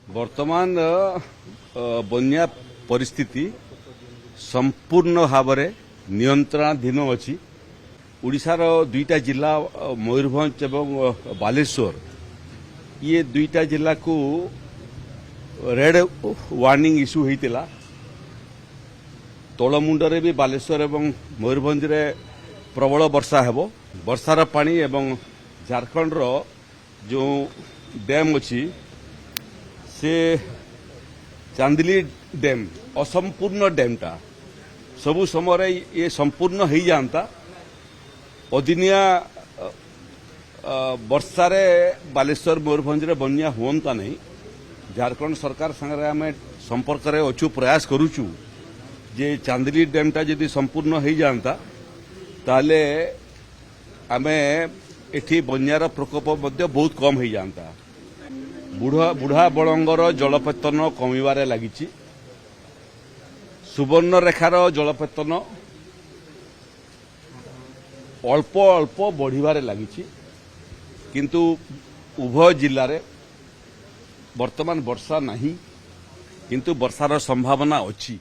वर्तमान बन्या परिस्थिति संपूर्ण भाव में नियंत्रणाधीन अच्छी ओडिशार दुईटा जिला मयूरभंज एवं बालेश्वर ये दुईटा जिला को रेड वार्निंग इश्यू होता तलमुंडरे भी बालेश्वर एवं मयूरभंज रे प्रबल वर्षा हेबो वर्षार पानी एवं झारखंड रो जो डैम अच्छी से चांदिली डैम असंपूर्ण डैमटा सबु समय ये संपूर्ण हो जाता अदिनिया वर्षारे बालेश्वर मयूरभंज रे बन्या हुंता नहीं झारखंड सरकार संगे आम संपर्क रे अच्छु प्रयास करुचु जे चांदिली डैमटा जदि संपूर्ण हो जाता ताले आमे एठी बन्यार प्रकोप मध्य बहुत कम हो जाता बुढ़ा बड़ंगर जलपतन कमिबारे लागिछि सुवर्णरेखार जलपतन अल्प अल्प बढ़िबारे लागिछि किंतु उभय जिल्ला रे वर्तमान वर्षा नहीं किंतु वर्षार संभावना अछि।